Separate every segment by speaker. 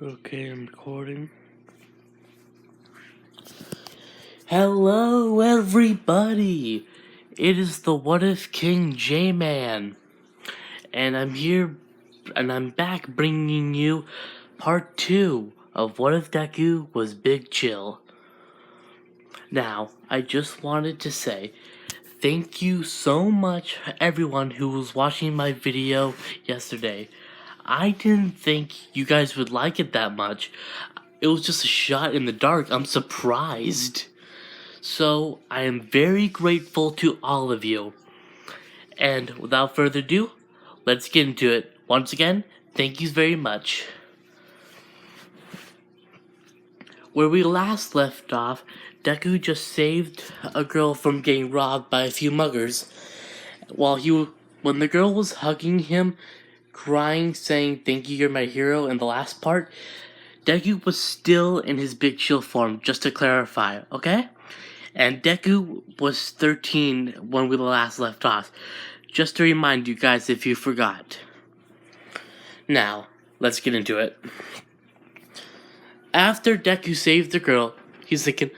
Speaker 1: Okay, I'm recording. Hello, everybody! It is the What If King J-Man, and I'm here, and I'm back bringing you part 2 of What If Deku Was Big Chill. Now, I just wanted to say thank you so much, everyone who was watching my video yesterday. I didn't think you guys would like it that much. It was just a shot in the dark. I'm surprised. So, I am very grateful to all of you. And without further ado, let's get into it. Once again, thank you very much. Where we last left off, Deku just saved a girl from getting robbed by a few muggers. When the girl was hugging him, crying, saying, "Thank you, you're my hero," in the last part, Deku was still in his Big Chill form, just to clarify, okay? And Deku was 13 when we last left off. Just to remind you guys if you forgot. Now, let's get into it. After Deku saved the girl, he's thinking,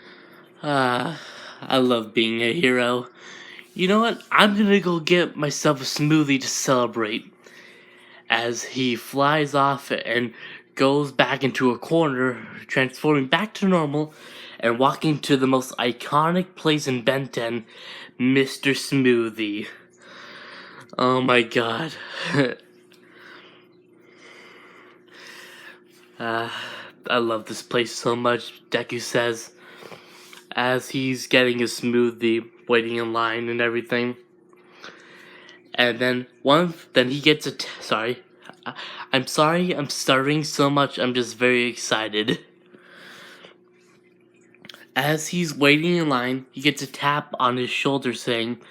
Speaker 1: I love being a hero. You know what? I'm gonna go get myself a smoothie to celebrate. As he flies off and goes back into a corner, transforming back to normal and walking to the most iconic place in Ben 10, Mr. Smoothie. Oh my god. I love this place so much, Deku says, as he's getting his smoothie, waiting in line and everything. And then he gets sorry. I'm sorry, I'm stuttering so much, I'm just very excited. As he's waiting in line, he gets a tap on his shoulder saying,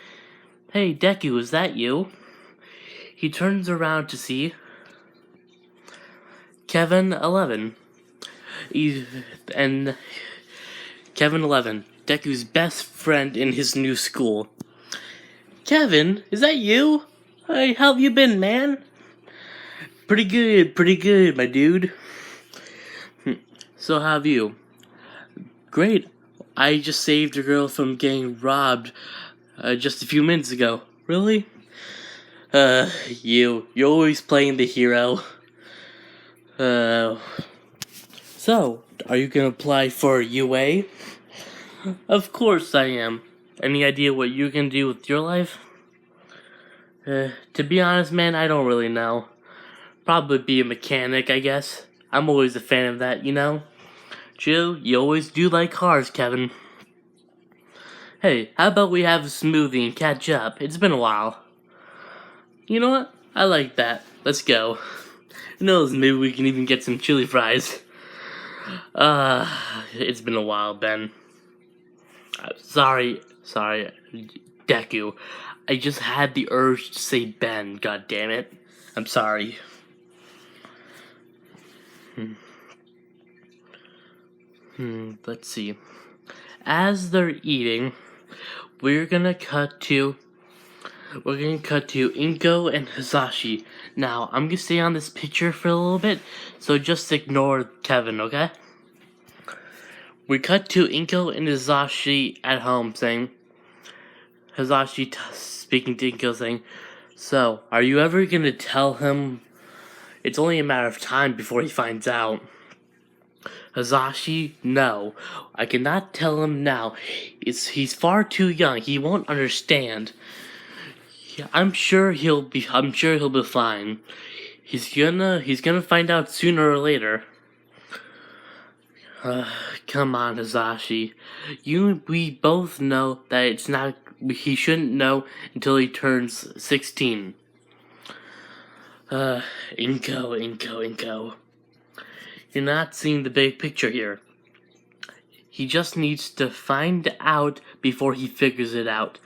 Speaker 1: "Hey, Deku, is that you?" He turns around to see Kevin 11. And Kevin 11, Deku's best friend in his new school. "Kevin, is that you? Hey, how have you been, man?" Pretty good, my dude." "So how have you?" "Great. I just saved a girl from getting robbed just a few minutes ago." "Really?" You're always playing the hero. So, are you gonna apply for UA?" "Of course I am. Any idea what you can do with your life?" To be honest, man, I don't really know. Probably be a mechanic, I guess. I'm always a fan of that, you know? Joe, you always do like cars, Kevin. "Hey, how about we have a smoothie and catch up? It's been a while." "You know what? I like that. Let's go. Who knows, maybe we can even get some chili fries." It's been a while, Ben. Sorry, Deku. I just had the urge to say Ben, god damn it. I'm sorry. Let's see. As they're eating, we're gonna cut to Inko and Hisashi. Now, I'm gonna stay on this picture for a little bit, so just ignore Kevin, okay? We cut to Inko and Hisashi at home saying, speaking to Inko saying, "So, are you ever gonna tell him? It's only a matter of time before he finds out." "Hisashi, no. I cannot tell him now. He's far too young. He won't understand. I'm sure he'll be fine. He's gonna find out sooner or later." Come on, Hisashi. We both know that it's not. He shouldn't know until he turns 16. Inko. You're not seeing the big picture here. He just needs to find out before he figures it out.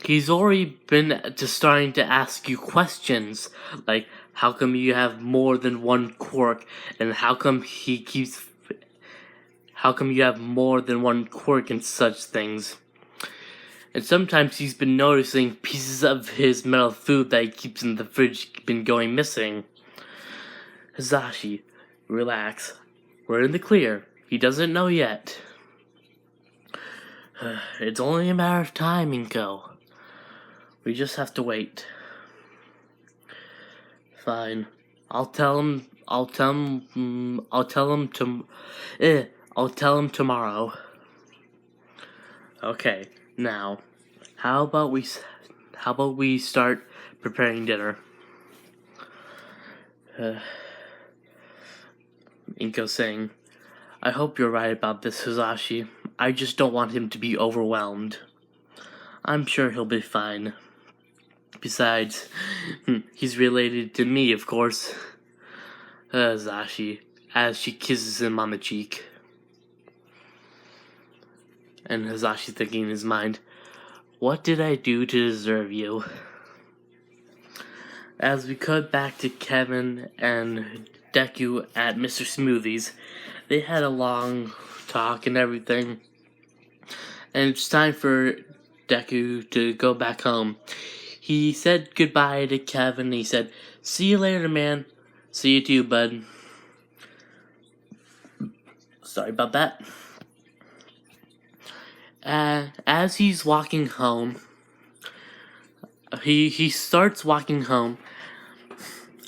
Speaker 1: He's already been starting to ask you questions, like, how come you have more than one quirk, and how come you have more than one quirk and such things. And sometimes he's been noticing pieces of his metal food that he keeps in the fridge been going missing. Hisashi, relax. We're in the clear. He doesn't know yet. It's only a matter of time, Inko. We just have to wait. Fine. I'll tell him. I'll tell him. I'll tell him I'll tell him tomorrow. Okay. Now, how about we start preparing dinner? Inko saying, I hope you're right about this, Hisashi. I just don't want him to be overwhelmed. I'm sure he'll be fine. Besides, he's related to me, of course. Hisashi, as she kisses him on the cheek. And Hisashi thinking in his mind, what did I do to deserve you? As we cut back to Kevin and Deku at Mr. Smoothie's, they had a long talk and everything. And it's time for Deku to go back home. He said goodbye to Kevin. He said, see you later, man. See you too, bud. Sorry about that. As he's walking home, he starts walking home.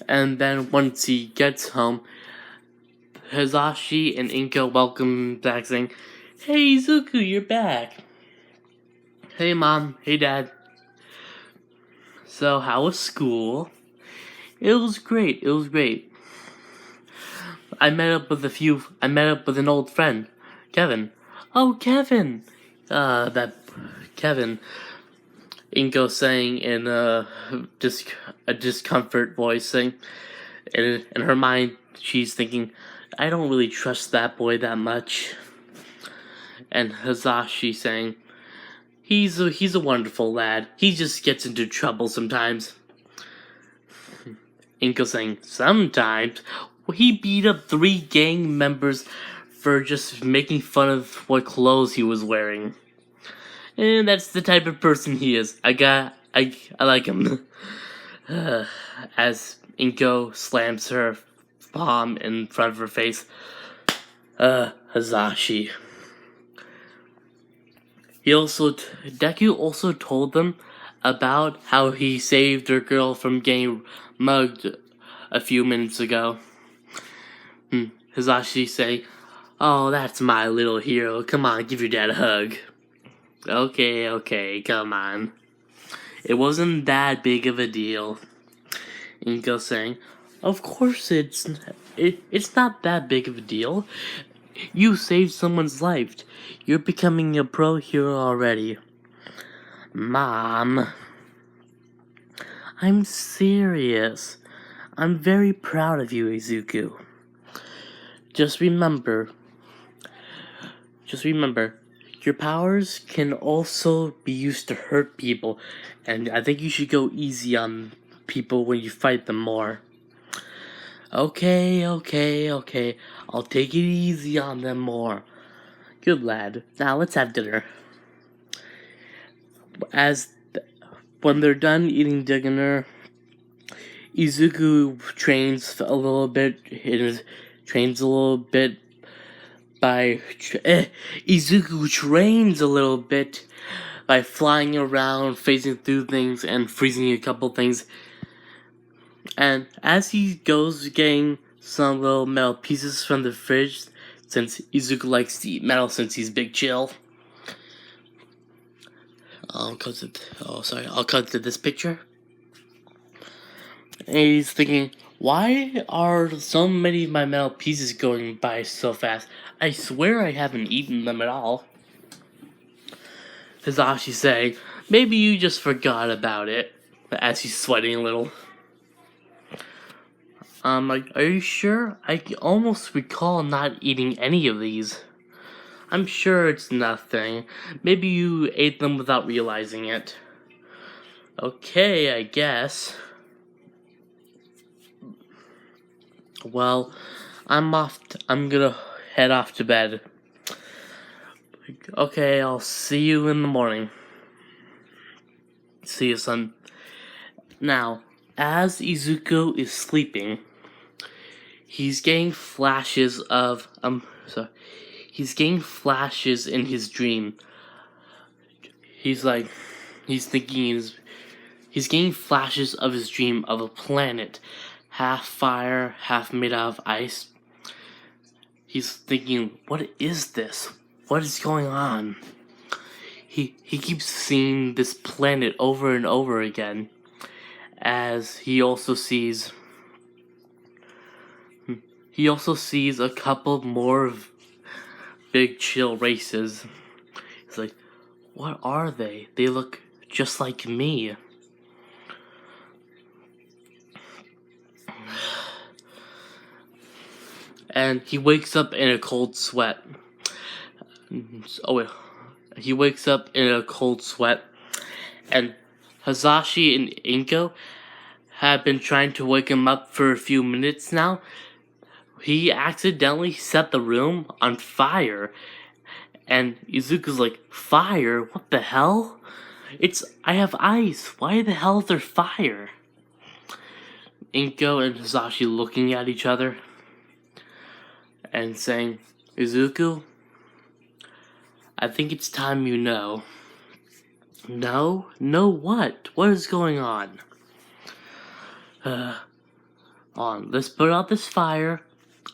Speaker 1: And then once he gets home, Hisashi and Inko welcome him back saying, hey Izuku, you're back. Hey mom, hey dad. So how was school? It was great, I met up with an old friend, Kevin. Oh, Kevin! That Kevin, Inko saying in a discomfort voice, saying, in her mind, she's thinking, I don't really trust that boy that much. And Hisashi saying, he's a wonderful lad. He just gets into trouble sometimes. Inko saying, sometimes? Well, he beat up 3 gang members for just making fun of what clothes he was wearing. And that's the type of person he is. I like him. As Inko slams her palm in front of her face. Hisashi. Deku also told them about how he saved her girl from getting mugged a few minutes ago. Hisashi say, oh, that's my little hero. Come on, give your dad a hug. Okay, come on. It wasn't that big of a deal. Inko saying, of course it's not that big of a deal. You saved someone's life. You're becoming a pro hero already. Mom. I'm serious. I'm very proud of you, Izuku. Just remember, your powers can also be used to hurt people, and I think you should go easy on people when you fight them more. Okay. I'll take it easy on them more. Good lad. Now let's have dinner. When they're done eating dinner, Izuku trains a little bit. Izuku trains a little bit by flying around, phasing through things, and freezing a couple things. And as he goes getting some little metal pieces from the fridge, since Izuku likes to eat metal since he's big chill. I'll cut to this picture. And he's thinking, why are so many of my metal pieces going by so fast? I swear I haven't eaten them at all. Hisashi saying, maybe you just forgot about it, as he's sweating a little. Are you sure? I almost recall not eating any of these. I'm sure it's nothing. Maybe you ate them without realizing it. Okay, I guess. Well, I'm gonna head off to bed. Okay, I'll see you in the morning. See you, son. Now, as Izuku is sleeping, he's getting flashes of he's getting flashes in his dream. He's getting flashes of his dream of a planet, half fire, half made out of ice. He's thinking, what is this? What is going on? He keeps seeing this planet over and over again, as he also sees a couple more big chill races. He's like, what are they? They look just like me. And he wakes up in a cold sweat. He wakes up in a cold sweat, and Hazashi and Inko have been trying to wake him up for a few minutes now. He accidentally set the room on fire, and Izuku's like, fire? What the hell? I have ice. Why the hell is there fire? Inko and Hazashi looking at each other and saying, Izuku, I think it's time you know. No? Know what? What is going on? Let's put out this fire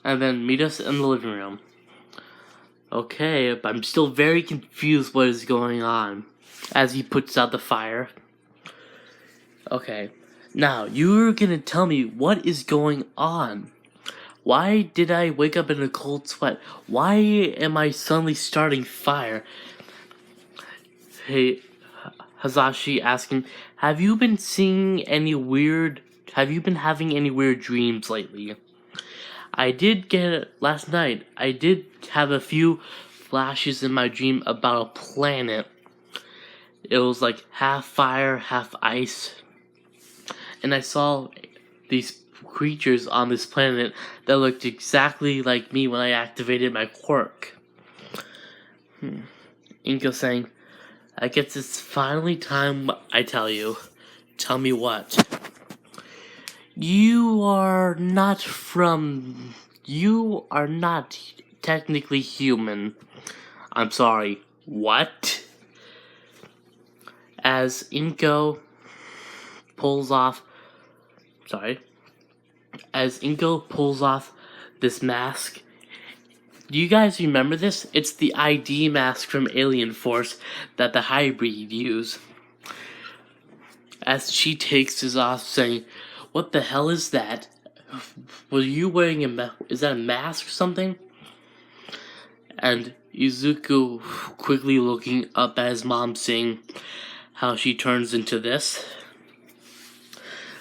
Speaker 1: and then meet us in the living room. Okay, but I'm still very confused what is going on as he puts out the fire. Okay, now you're gonna tell me what is going on. Why did I wake up in a cold sweat? Why am I suddenly starting fire? Hey, Hazashi asking, have you been having any weird dreams lately? I did get it last night. I did have a few flashes in my dream about a planet. It was like half fire, half ice. And I saw these creatures on this planet that looked exactly like me when I activated my quirk. Inko saying, I guess it's finally time I tell you. Tell me what. You are not technically human. I'm sorry, what? As Inko pulls off this mask. Do you guys remember this? It's the ID mask from Alien Force that the hybrid use. As she takes this off, saying, what the hell is that? Were you wearing is that a mask or something? And Izuku quickly looking up at his mom, seeing how she turns into this.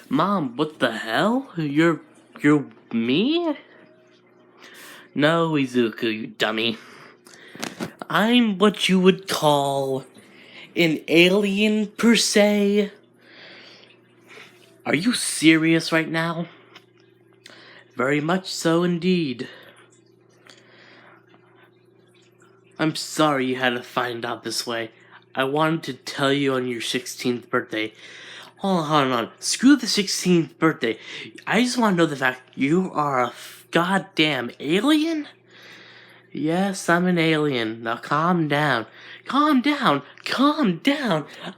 Speaker 1: Mom, what the hell? You're me? No, Izuku, you dummy. I'm what you would call an alien per se. Are you serious right now? Very much so indeed. I'm sorry you had to find out this way. I wanted to tell you on your 16th birthday. Hold on. Screw the 16th birthday. I just want to know the fact you are a goddamn alien? Yes, I'm an alien. Now calm down. Calm down.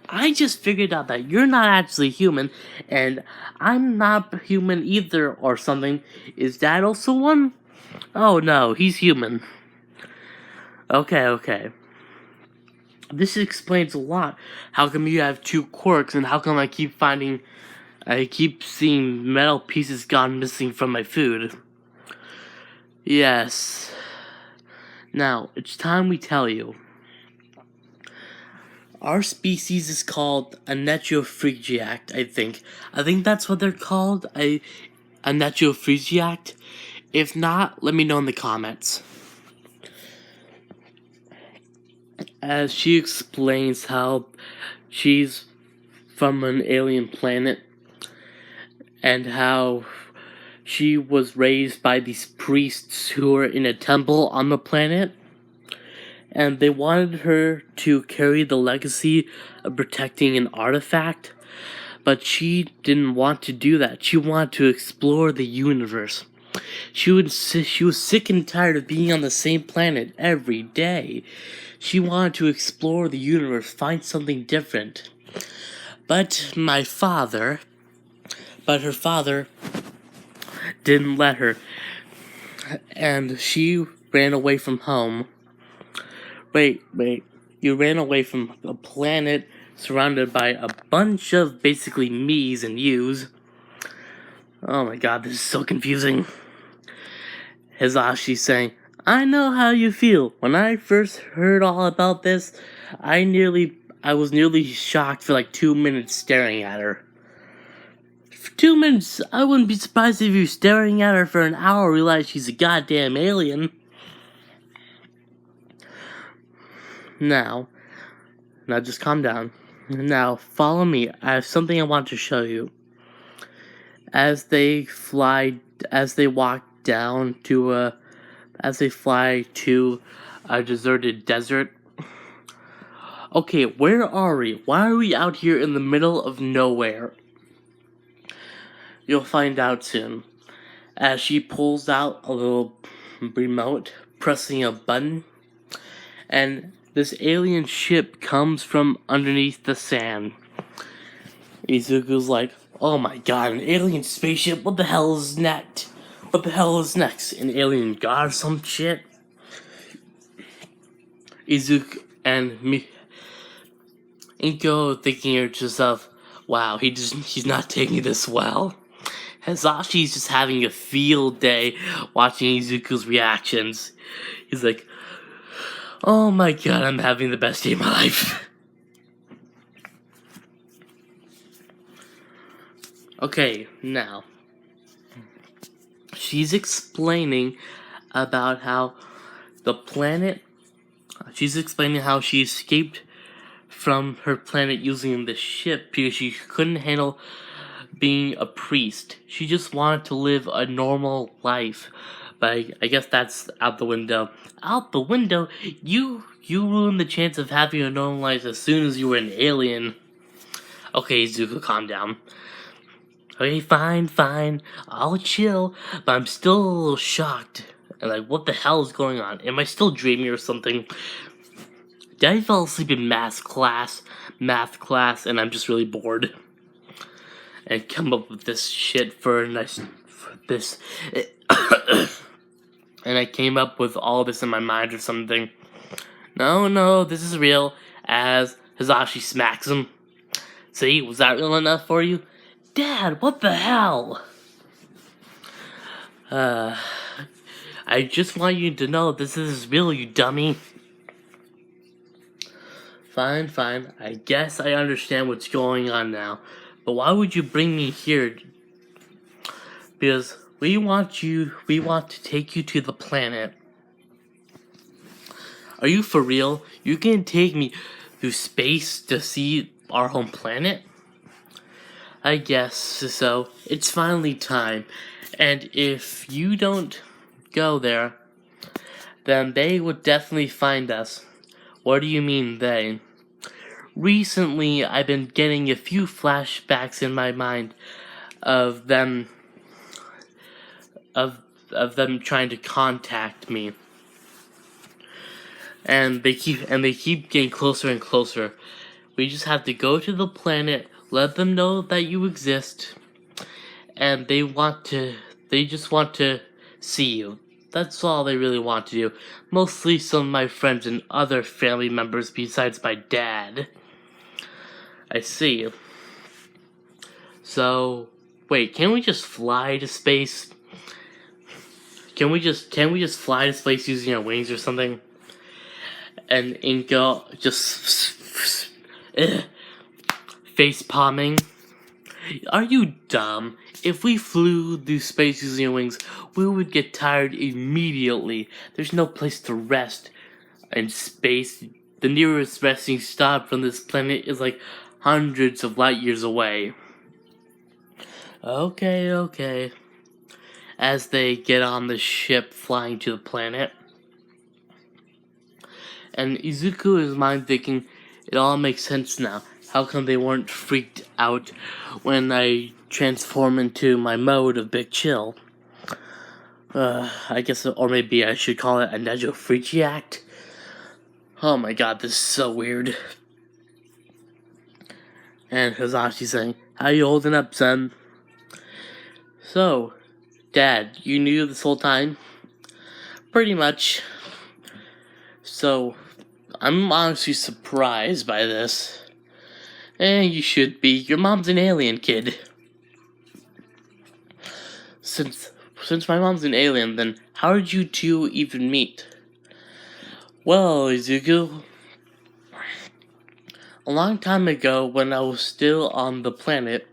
Speaker 1: I just figured out that you're not actually human, and I'm not human either or something. Is Dad also one? Oh no, he's human. Okay. This explains a lot. How come you have two quirks, and how come I keep seeing metal pieces gone missing from my food? Yes. Now, it's time we tell you. Our species is called a Netrophrygiact, I think. I think that's what they're called, a Netrophrygiact. If not, let me know in the comments. As she explains how she's from an alien planet and how she was raised by these priests who were in a temple on the planet, and they wanted her to carry the legacy of protecting an artifact, but she didn't want to do that. She wanted to explore the universe. She was sick and tired of being on the same planet every day. She wanted to explore the universe, find something different. But her father didn't let her, and she ran away from home. Wait, you ran away from a planet surrounded by a bunch of basically me's and you's. Oh my god, this is so confusing. Hisashi saying, I know how you feel. When I first heard all about this, I was nearly shocked for like 2 minutes staring at her. For 2 minutes, I wouldn't be surprised if you staring at her for an hour realize she's a goddamn alien. Now just calm down. Now follow me. I have something I want to show you. As they fly to a deserted desert. Okay, where are we? Why are we out here in the middle of nowhere? You'll find out soon. As she pulls out a little remote, pressing a button, and this alien ship comes from underneath the sand. Izuku's like, oh my god, an alien spaceship? What the hell is next? What the hell is next? An alien god or some shit? Izuku and Inko thinking to herself, wow, he's not taking this well. Hisashi's just having a field day watching Izuku's reactions. He's like, oh my god, I'm having the best day of my life. Okay, now she's explaining about how she's explaining how she escaped from her planet using the ship because she couldn't handle being a priest. She just wanted to live a normal life. But I guess that's out the window. Out the window? You ruined the chance of having a normal life as soon as you were an alien. Okay, Zuko, calm down. Okay, fine. I'll chill, but I'm still a little shocked. And like, what the hell is going on? Am I still dreaming or something? Did I fall asleep in math class, and I'm just really bored? And come up with this shit and I came up with all this in my mind or something. No, this is real. As Hisashi smacks him. See, was that real enough for you? Dad, what the hell? I just want you to know this is real, you dummy. Fine. I guess I understand what's going on now. But why would you bring me here? Because we want to take you to the planet. Are you for real? You can take me through space to see our home planet? I guess so. It's finally time. And if you don't go there, then they would definitely find us. What do you mean, they? Recently, I've been getting a few flashbacks in my mind of them trying to contact me. And they keep getting closer and closer. We just have to go to the planet, let them know that you exist, and they just want to see you. That's all they really want to do. Mostly some of my friends and other family members besides my dad. I see. So, wait, can we just fly to space? Can we just fly to space using our wings or something? And Inko just face palming. Are you dumb? If we flew through space using our wings, we would get tired immediately. There's no place to rest in space. The nearest resting stop from this planet is like hundreds of light years away. Okay. As they get on the ship flying to the planet. And Izuku is mind thinking, it all makes sense now. How come they weren't freaked out when I transform into my mode of Big Chill? I guess, or maybe I should call it a Nejo Freaky Act. Oh my god, this is so weird. And Hazashi saying, "How you holding up, son?" So, Dad, you knew this whole time? Pretty much. So, I'm honestly surprised by this. And you should be. Your mom's an alien, kid. Since my mom's an alien, then how did you two even meet? Well, Izuku, a long time ago when I was still on the planet,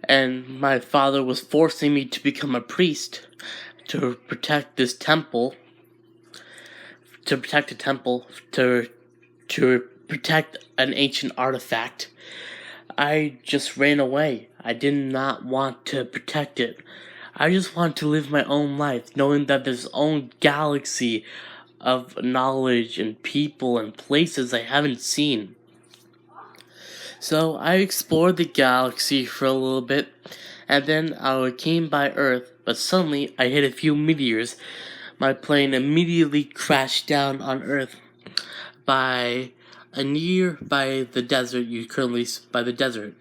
Speaker 1: and my father was forcing me to become a priest to protect this temple, to protect a temple, to protect an ancient artifact, I just ran away. I did not want to protect it. I just want to live my own life, knowing that there's own galaxy of knowledge and people and places I haven't seen. So I explored the galaxy for a little bit, and then I came by Earth, but suddenly I hit a few meteors. My plane immediately crashed down on Earth by the desert.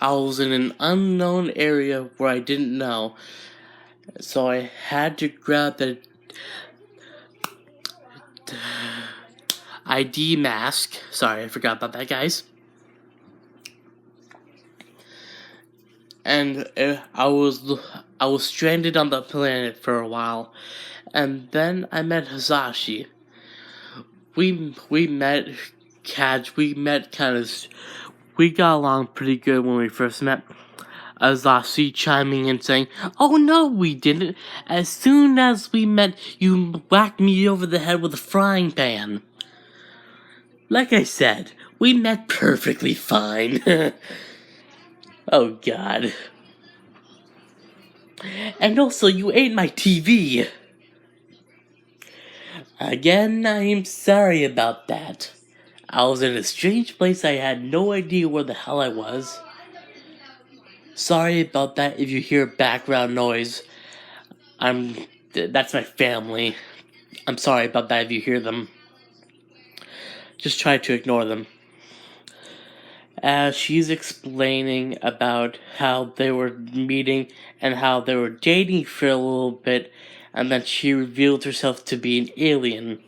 Speaker 1: I was in an unknown area where I didn't know, so I had to grab the ID mask. Sorry, I forgot about that, guys. And I was stranded on the planet for a while, and then I met Hazashi. We met we got along pretty good when we first met. Hazashi chiming in saying, "Oh no, we didn't. As soon as we met, you whacked me over the head with a frying pan." Like I said, we met perfectly fine. Oh god. And also, you ate my TV. Again, I am sorry about that. I was in a strange place. I had no idea where the hell I was. Sorry about that if you hear background noise. That's my family. I'm sorry about that if you hear them. Just try to ignore them. As she's explaining about how they were meeting and how they were dating for a little bit, and then she revealed herself to be an alien.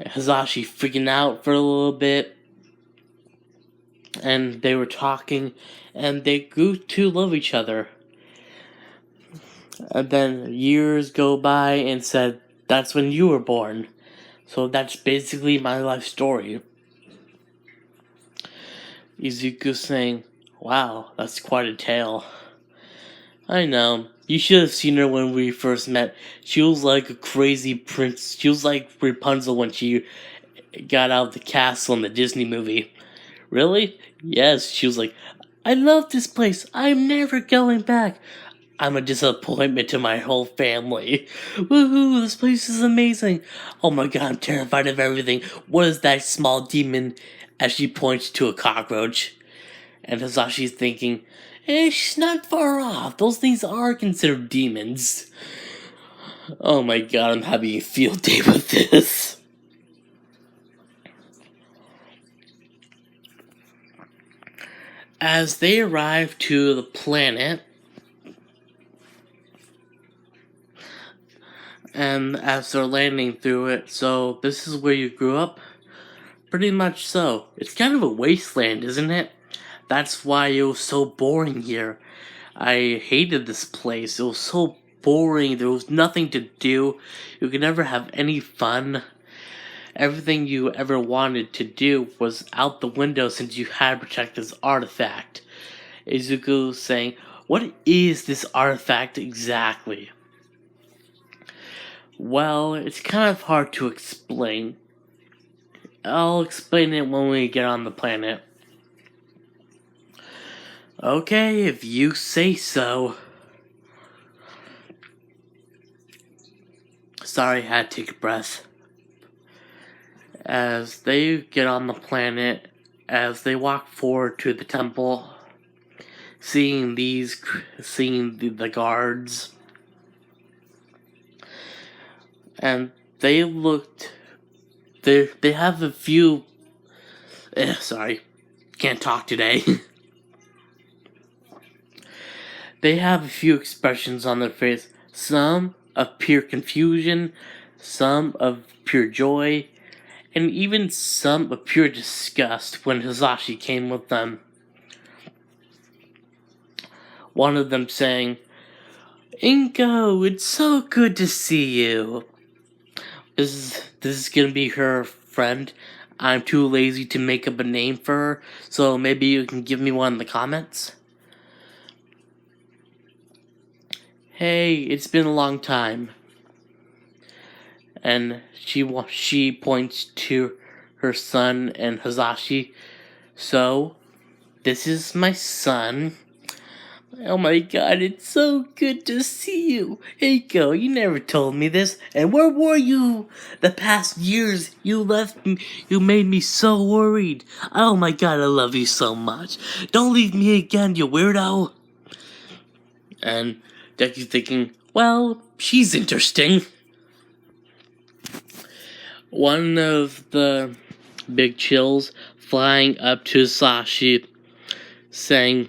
Speaker 1: Hazashi freaking out for a little bit, and they were talking, and they grew to love each other. And then years go by and said, "That's when you were born." So that's basically my life story. Izuku saying, "Wow, that's quite a tale." I know. You should have seen her when we first met. She was like a crazy prince. She was like Rapunzel when she got out of the castle in the Disney movie. Really? Yes, she was like, "I love this place. I'm never going back. I'm a disappointment to my whole family. Woohoo, this place is amazing. Oh my god, I'm terrified of everything. What is that small demon?" As she points to a cockroach. And Hasashi's thinking, she's not far off. Those things are considered demons. Oh my god, I'm having a field day with this. As they arrive to the planet, and as they're landing through it, so this is where you grew up? Pretty much so. It's kind of a wasteland, isn't it? That's why it was so boring here. I hated this place. It was so boring. There was nothing to do. You could never have any fun. Everything you ever wanted to do was out the window since you had to protect this artifact. Izuku saying, "What is this artifact exactly?" Well, it's kind of hard to explain. I'll explain it when we get on the planet. Okay, if you say so. Sorry, I had to take a breath. As they get on the planet, as they walk forward to the temple, seeing the guards, and they looked. They have a few. Sorry, can't talk today. They have a few expressions on their face. Some of pure confusion, some of pure joy, and even some of pure disgust when Hisashi came with them. One of them saying, "Inko, it's so good to see you." This is gonna be her friend. I'm too lazy to make up a name for her, so maybe you can give me one in the comments. "Hey, it's been a long time." And she points to her son and Hisashi. "So, this is my son. Oh my god, it's so good to see you. Eiko, you never told me this. And where were you the past years? You left me, you made me so worried. Oh my god, I love you so much. Don't leave me again, you weirdo." And Deku's thinking, well, she's interesting. One of the big chills flying up to Sashi, saying,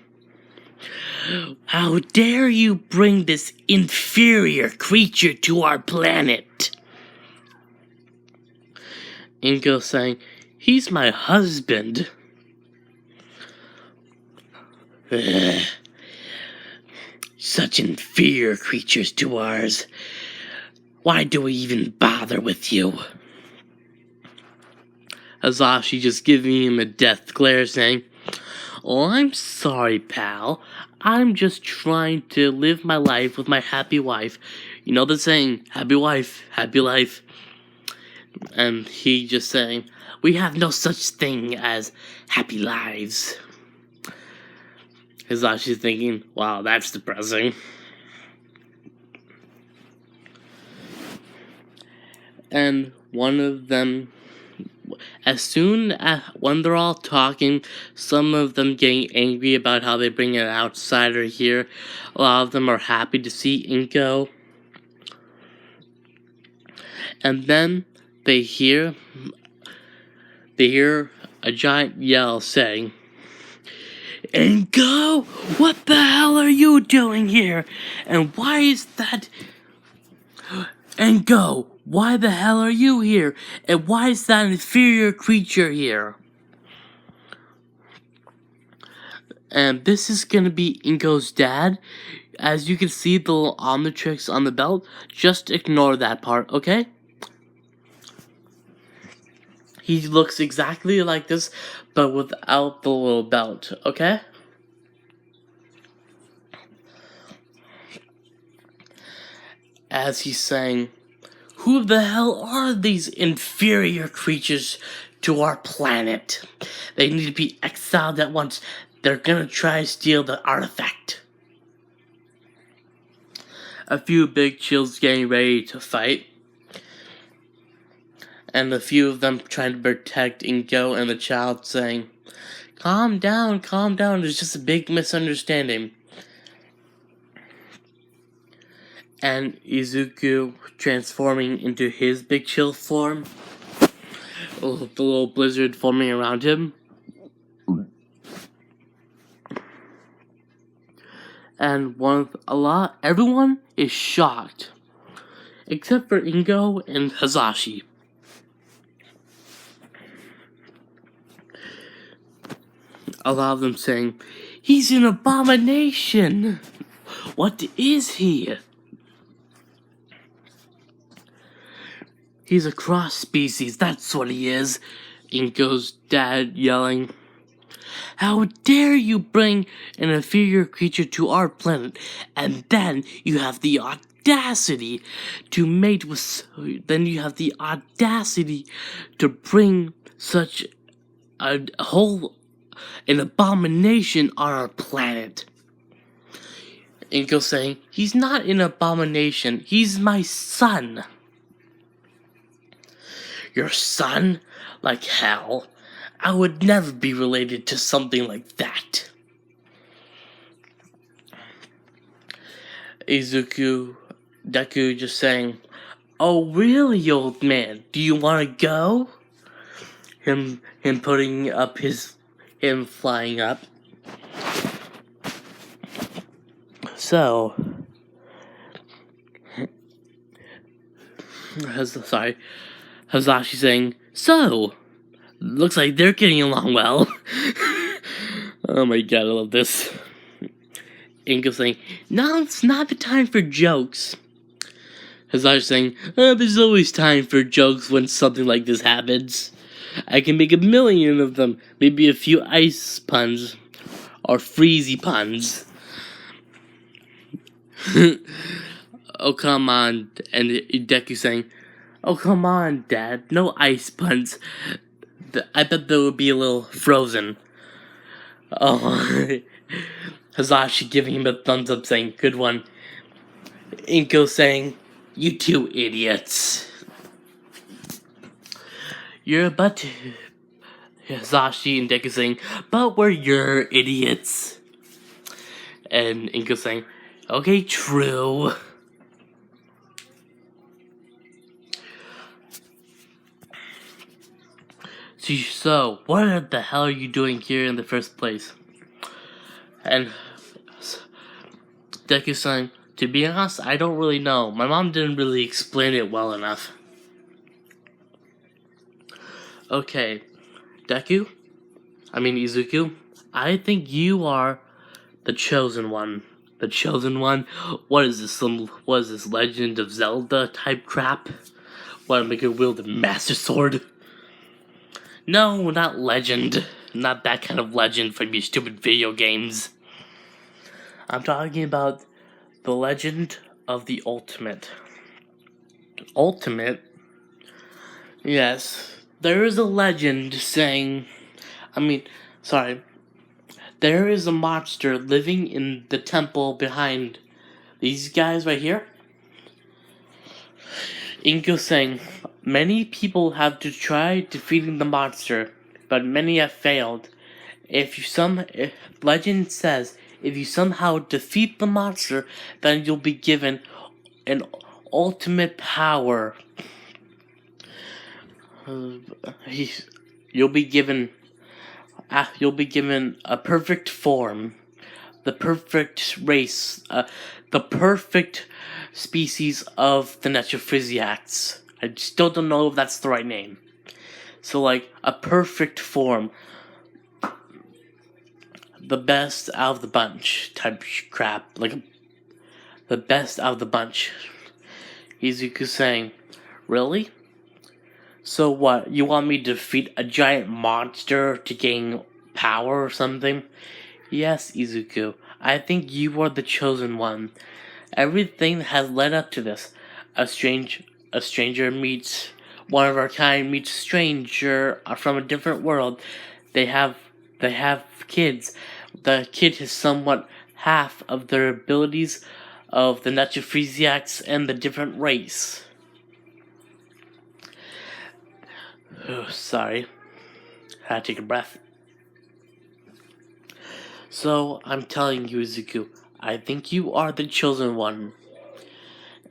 Speaker 1: "How dare you bring this inferior creature to our planet?" Inko saying, "He's my husband." Ugh. Such inferior creatures to ours. Why do we even bother with you? Hisashi just giving him a death glare, saying, "Oh, I'm sorry, pal. I'm just trying to live my life with my happy wife. You know the saying, happy wife, happy life." And he just saying, "We have no such thing as happy lives." Hisashi's thinking, wow, that's depressing. And one of them, as soon as when they're all talking, some of them getting angry about how they bring an outsider here. A lot of them are happy to see Inko. And then they hear a giant yell saying, "Inko, what the hell are you doing here? And why is that? Inko, why the hell are you here? And why is that inferior creature here?" And this is gonna be Inko's dad. As you can see the little omnitrix on the belt, just ignore that part, okay? He looks exactly like this, but without the little belt, okay? As he's saying, "Who the hell are these inferior creatures to our planet? They need to be exiled at once. They're gonna try to steal the artifact." A few big chills getting ready to fight, and a few of them trying to protect Inko and the child, saying, calm down, it's just a big misunderstanding." And Izuku transforming into his big chill form, the little blizzard forming around him. And everyone is shocked, except for Ingo and Hisashi. A lot of them saying, "He's an abomination. What is he?" "He's a cross species, that's what he is." Inko's dad yelling, "How dare you bring an inferior creature to our planet, and then you have the audacity to mate with, then you have the audacity to bring such an abomination on our planet." Inko saying, "He's not an abomination, he's my son." "Your son? Like hell. I would never be related to something like that." Deku just saying, "Oh really, old man? Do you want to go?" Him putting up him flying up. So, Hazashi saying, "So, looks like they're getting along well." Oh my god, I love this. Inko saying, "No, it's not the time for jokes." Hazashi saying, "There's always time for jokes when something like this happens. I can make 1,000,000 of them, maybe a few ice puns, or freezy puns." Oh, come on, and Deku saying, "Oh, come on, Dad, no ice puns. I bet they would be a little frozen." Oh, Hazashi giving him a thumbs up saying, "Good one." Inko saying, "You two idiots." Hazashi and Deku saying, "But you're idiots." And Inko saying, "Okay, true." So, what the hell are you doing here in the first place? And Deku saying, "To be honest, I don't really know. My mom didn't really explain it well enough." Okay, Izuku, I think you are the chosen one. The chosen one? What is this, Legend of Zelda type crap? Want to make her wield a Master Sword? No, not legend. Not that kind of legend from your stupid video games. I'm talking about the legend of the ultimate. Ultimate? Yes. There is a legend saying... There is a monster living in the temple behind these guys right here. Inko saying, "Many people have to try defeating the monster, but many have failed. Legend says, if you somehow defeat the monster, then you'll be given an ultimate power. You'll be given a perfect form, the perfect race, the perfect species of the Necrophysiacs. I still don't know if that's the right name. So, like, a perfect form. The best out of the bunch type crap. Like, the best out of the bunch." Izuku saying, "Really? So what, you want me to defeat a giant monster to gain power or something?" "Yes, Izuku. I think you are the chosen one. Everything has led up to this. A stranger meets one of our kind meets a stranger from a different world. They have kids. The kid has somewhat half of their abilities of the Necrophysiacs and the different race." Oh, sorry. Had to take a breath. "So, I'm telling you, Izuku, I think you are the chosen one."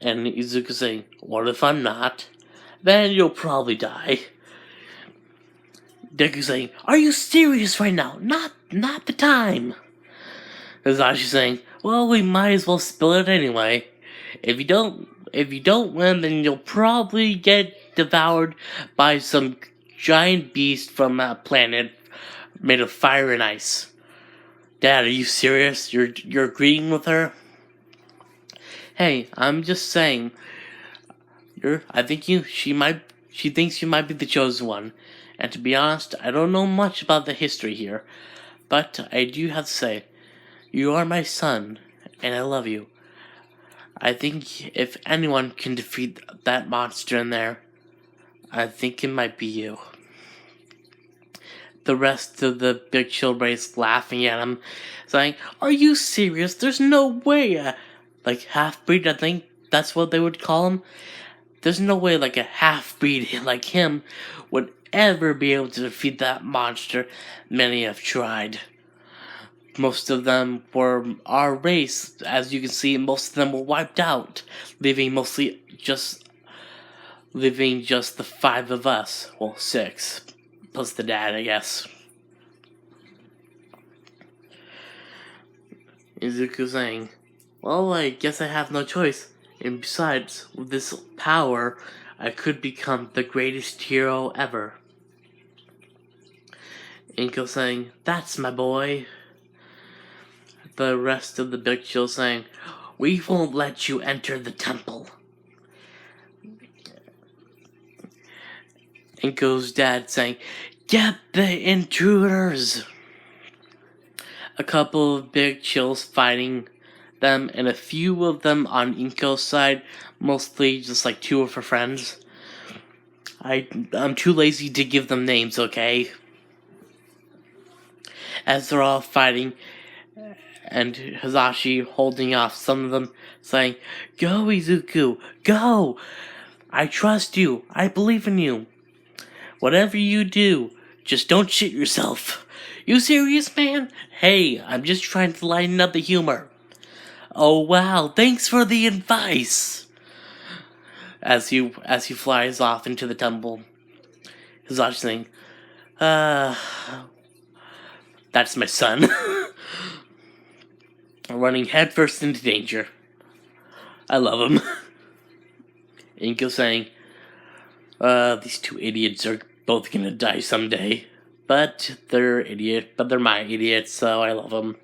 Speaker 1: And Izuku saying, "What if I'm not? Then you'll probably die." Deku saying, "Are you serious right now? Not the time." Hazashi saying, "Well, we might as well spill it anyway. If you don't win, then you'll probably get devoured by some giant beast from a planet made of fire and ice." "Dad, are you serious? You're agreeing with her?" "Hey, I'm just saying. She thinks you might be the chosen one. And to be honest, I don't know much about the history here. But I do have to say, you are my son, and I love you. I think if anyone can defeat that monster in there, I think it might be you." The rest of the Big Chill race laughing at him, saying, "Are you serious? There's no way." Like half-breed, I think that's what they would call him. There's no way like a half-breed like him would ever be able to defeat that monster. Many have tried. most of them were our race. As you can see, most of them were wiped out, leaving just the 5 of us. Well, 6. Plus the dad, I guess. Izuku saying, well, I guess I have no choice. And besides, with this power, I could become the greatest hero ever. Inko saying, that's my boy. The rest of the big chill saying, we won't let you enter the temple. Inko's dad saying, get the intruders. A couple of big chills fighting them, and a few of them on Inko's side, mostly just like 2 of her friends. I'm too lazy to give them names, okay? As they're all fighting, and Hisashi holding off some of them, saying, go, Izuku, go! I trust you, I believe in you. Whatever you do, just don't shit yourself. You serious, man? Hey, I'm just trying to lighten up the humor. Oh wow, thanks for the advice. As he flies off into the temple, Hisashi saying, that's my son. Running headfirst into danger. I love him. Inko saying, these 2 idiots are both gonna die someday. But they're my idiots, so I love them.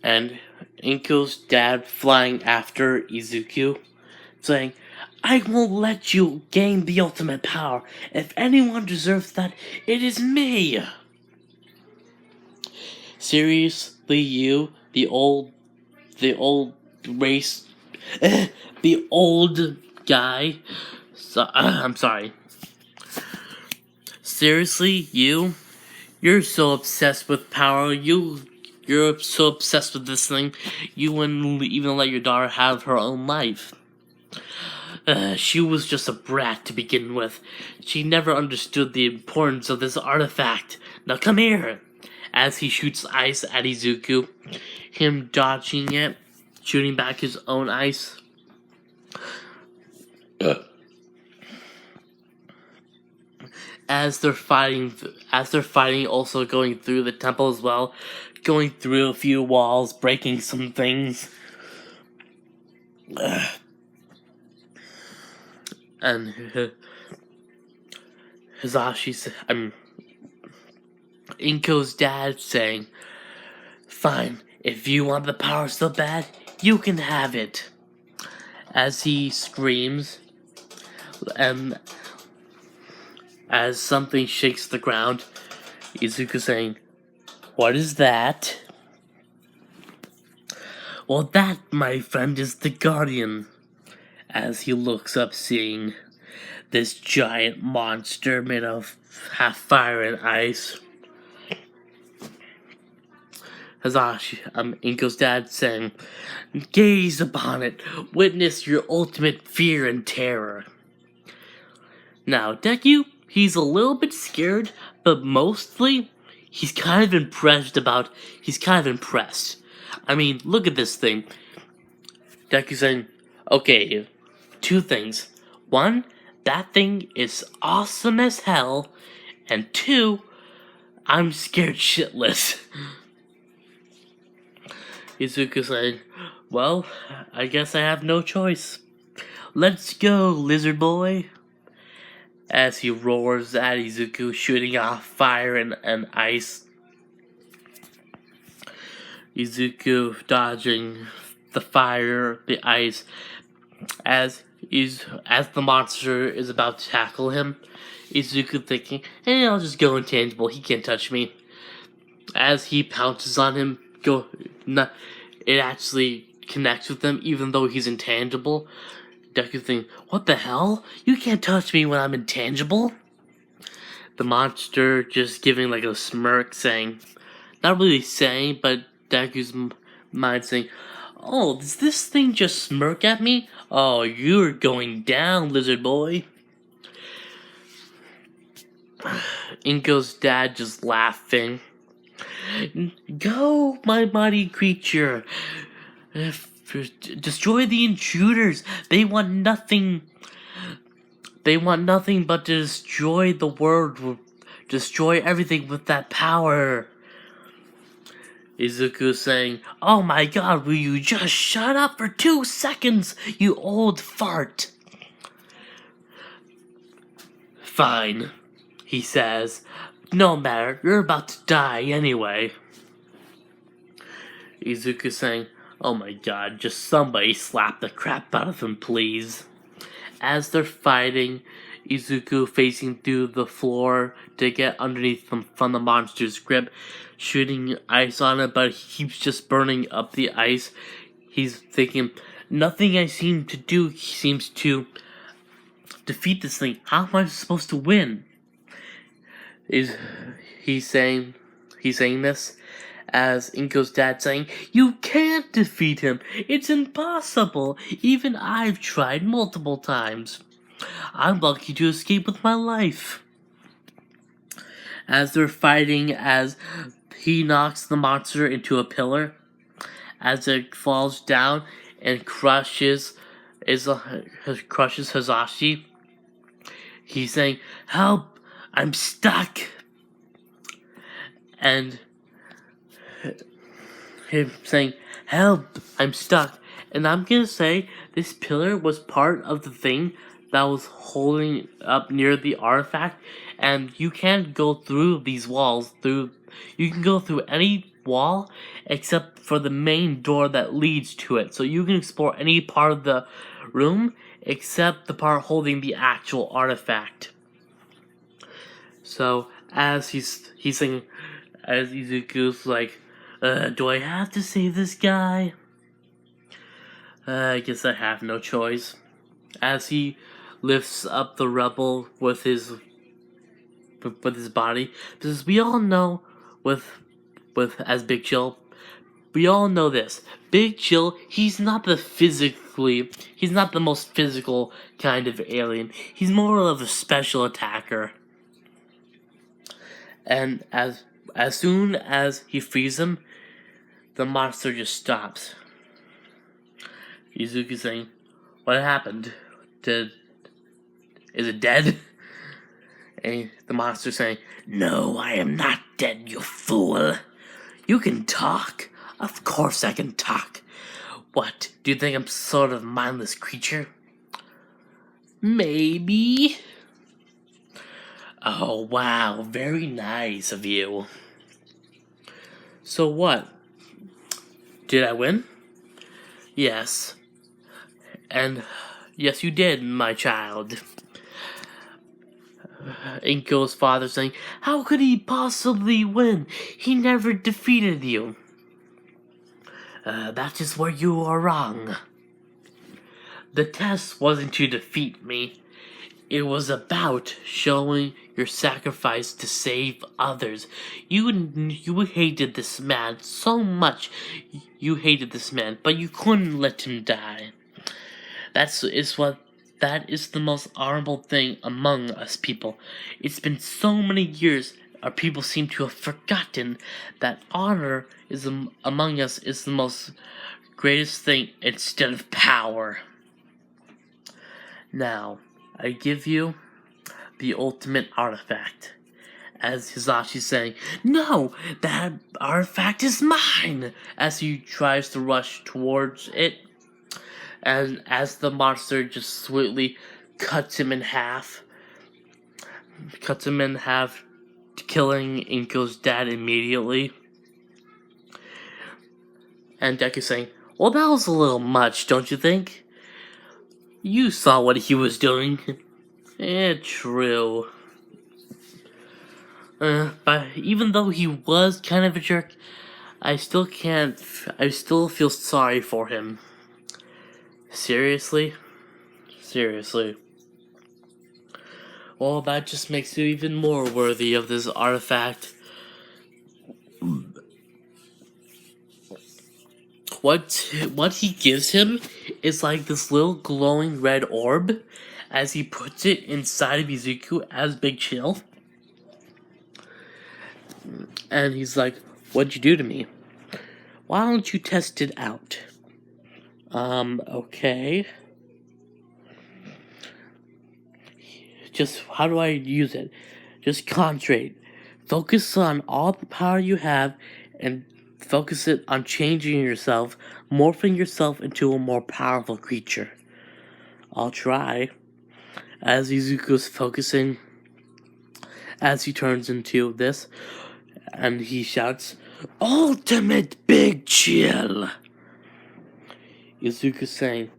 Speaker 1: And Inko's dad flying after Izuku, saying, I won't let you gain the ultimate power. If anyone deserves that, it is me. Seriously, you, the old race, the old guy. I'm sorry. Seriously, you're so obsessed with power. You're so obsessed with this thing. You wouldn't even let your daughter have her own life. She was just a brat to begin with. She never understood the importance of this artifact. Now come here. As he shoots ice at Izuku, him dodging it, shooting back his own ice. As they're fighting, also going through the temple as well, going through a few walls, breaking some things. And Inko's dad saying, fine, if you want the power so bad, you can have it. As he screams, and as something shakes the ground, Izuku saying, what is that? Well, that, my friend, is the Guardian. As he looks up, seeing this giant monster made of half fire and ice. Inko's dad saying, gaze upon it, witness your ultimate fear and terror. Now, Deku, he's a little bit scared, but mostly, he's kind of impressed. I mean, look at this thing. Deku saying, okay, 2 things. 1, that thing is awesome as hell, and 2, I'm scared shitless. Izuku saying, well, I guess I have no choice. Let's go, lizard boy. As he roars at Izuku, shooting off fire and ice. Izuku dodging the fire, the ice, as the monster is about to tackle him. Izuku thinking, hey, I'll just go intangible, he can't touch me. As he pounces on him, it actually connects with him, even though he's intangible. Deku thinking, what the hell? You can't touch me when I'm intangible? The monster just giving like a smirk, saying, not really saying, but Deku's mind saying, oh, does this thing just smirk at me? Oh, you're going down, lizard boy. Inko's dad just laughing. Go, my mighty creature. Destroy the intruders. They want nothing. They want nothing but to destroy the world. Destroy everything with that power. Izuku saying, "Oh my god, will you just shut up for 2 seconds, you old fart?" Fine, he says. No matter, you're about to die anyway. Izuku saying, "Oh my god, just somebody slap the crap out of him, please." As they're fighting, Izuku facing through the floor to get underneath them from the monster's grip, shooting ice on it, but he keeps just burning up the ice. He's thinking, nothing I seem to do seems to defeat this thing. How am I supposed to win? He's saying this as Inko's dad saying, "You can't defeat him. It's impossible. Even I've tried multiple times. I'm lucky to escape with my life." As they're fighting, as he knocks the monster into a pillar, as it falls down and crushes Hisashi, he's saying, "Help! I'm stuck!" And him saying, "Help! I'm stuck." And I'm gonna say this pillar was part of the thing that was holding up near the artifact, and you can't go through these walls. You can go through any wall except for the main door that leads to it. So you can explore any part of the room except the part holding the actual artifact. So as he's saying, as Izuku's like, "Do I have to save this guy?" I guess I have no choice. As he lifts up the rebel with his body, because we all know as Big Chill, we all know this. Big Chill, he's not the most physical kind of alien. He's more of a special attacker. And as soon as he frees him, the monster just stops. Izuku saying, "What happened? Is it dead?" And the monster saying, "No, I am not dead, you fool. You can talk. Of course I can talk. What, do you think I'm sort of mindless creature? Maybe." "Oh, wow, very nice of you. So what? Did I win?" "Yes. And yes, you did, my child." Inko's father saying, "How could he possibly win? He never defeated you." That is where you are wrong. The test wasn't to defeat me. It was about showing your sacrifice to save others. You hated this man so much. You hated this man, but you couldn't let him die. That is the most honorable thing among us people. It's been so many years, our people seem to have forgotten that honor among us is the most greatest thing instead of power. Now, I give you the ultimate artifact." As Hisashi saying, "No, that artifact is mine!" As he tries to rush towards it. And as the monster just sweetly cuts him in half, killing Inko's dad immediately. And Deku saying, "Well, that was a little much, don't you think? You saw what he was doing." True. But even though he was kind of a jerk, I still feel sorry for him. Seriously? Well, that just makes you even more worthy of this artifact. What he gives him is like this little glowing red orb, as he puts it inside of Izuku as Big Chill. And he's like, "What'd you do to me? Why don't you test it out?" Okay. Just how do I use it? Just concentrate. Focus on all the power you have and focus it on changing yourself, morphing yourself into a more powerful creature. I'll try. As Izuku's focusing, as he turns into this, and he shouts, "Ultimate Big Chill!" Izuku's saying,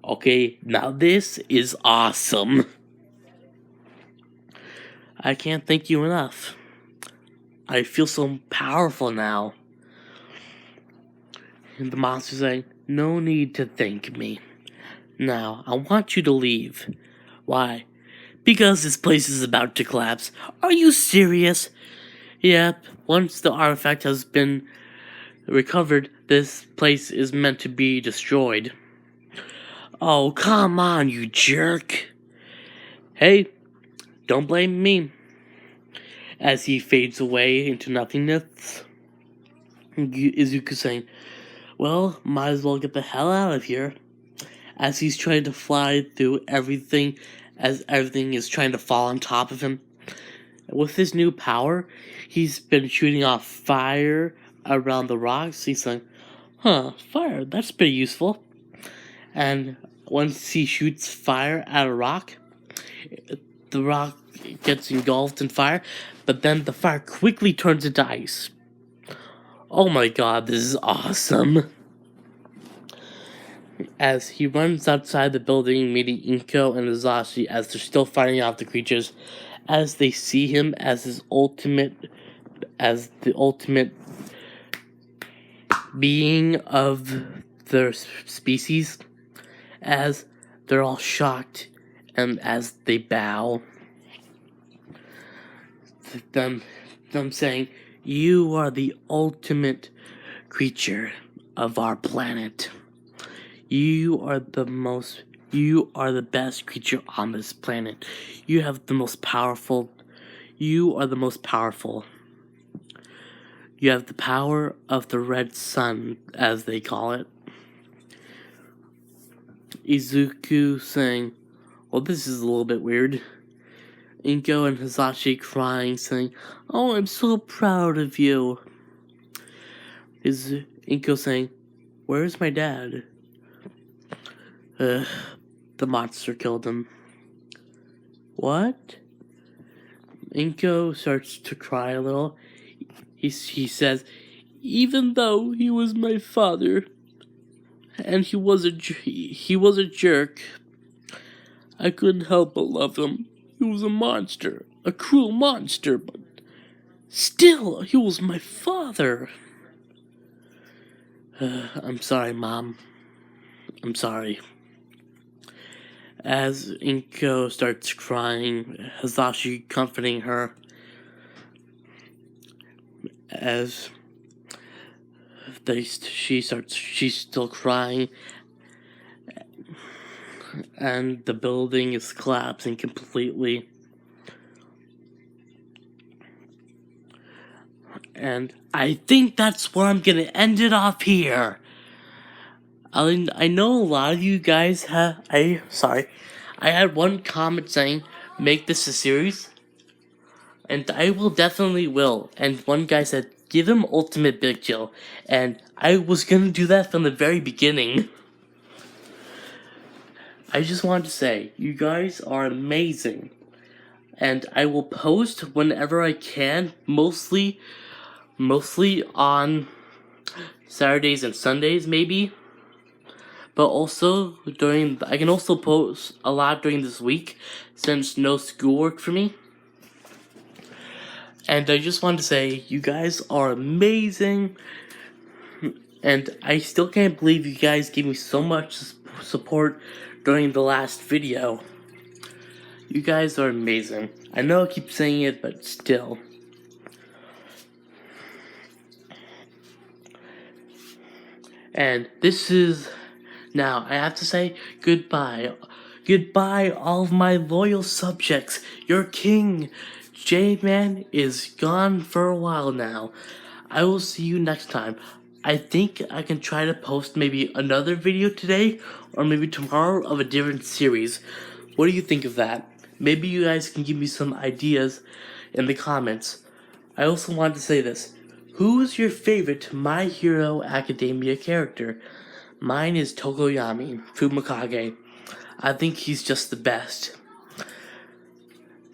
Speaker 1: "Okay, now this is awesome. I can't thank you enough. I feel so powerful now." And the monster's saying, "No need to thank me. Now, I want you to leave." "Why?" "Because this place is about to collapse." "Are you serious?" "Yep, once the artifact has been recovered, this place is meant to be destroyed." "Oh, come on, you jerk." "Hey, don't blame me." As he fades away into nothingness, Izuku saying, "Well, might as well get the hell out of here." As he's trying to fly through everything, as everything is trying to fall on top of him. With his new power, he's been shooting off fire around the rocks. He's like, fire, that's pretty useful. And once he shoots fire at a rock, the rock gets engulfed in fire, but then the fire quickly turns into ice. Oh my god, this is awesome. As he runs outside the building, meeting Inko and Azashi as they're still fighting off the creatures, as they see him as the ultimate being of their species, as they're all shocked, and as they bow, them saying, "You are the ultimate creature of our planet. You are the best creature on this planet. You are the most powerful. You have the power of the red sun," as they call it. Izuku saying, "Well, this is a little bit weird." Inko and Hisashi crying, saying, "Oh, I'm so proud of you." Is Inko saying, "Where's my dad?" The monster killed him. "What?" Inko starts to cry a little. He says, "Even though he was my father, and he was a jerk, I couldn't help but love him. He was a monster, a cruel monster, but still, he was my father." "I'm sorry, Mom. I'm sorry." As Inko starts crying, Hisashi comforting her, as she's still crying, and the building is collapsing completely. And I think that's where I'm gonna end it off here. I know a lot of you guys I had one comment saying, "Make this a series," and I definitely will. And one guy said, "Give him Ultimate Big Chill," and I was gonna do that from the very beginning. I just wanted to say, you guys are amazing, and I will post whenever I can, mostly on Saturdays and Sundays, maybe. But also I can also post a lot during this week, since no schoolwork for me. And I just wanted to say, you guys are amazing, and I still can't believe you guys gave me so much support during the last video. You guys are amazing. I know I keep saying it, but still. And this is... Now, I have to say goodbye. Goodbye, all of my loyal subjects. Your king, J-Man is gone for a while now. I will see you next time. I think I can try to post maybe another video today or maybe tomorrow of a different series. What do you think of that? Maybe you guys can give me some ideas in the comments. I also want to say this. Who is your favorite My Hero Academia character? Mine is Tokoyami Fumikage. I think he's just the best.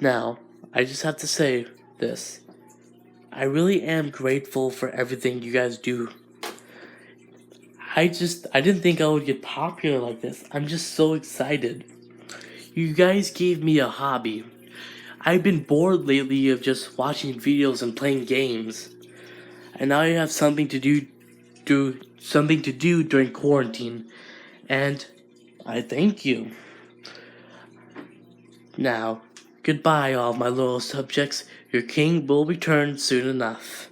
Speaker 1: Now, I just have to say this. I really am grateful for everything you guys do. I didn't think I would get popular like this. I'm just so excited. You guys gave me a hobby. I've been bored lately of just watching videos and playing games. And now I have something to do during quarantine. And I thank you. Now, goodbye all my loyal subjects. Your king will return soon enough.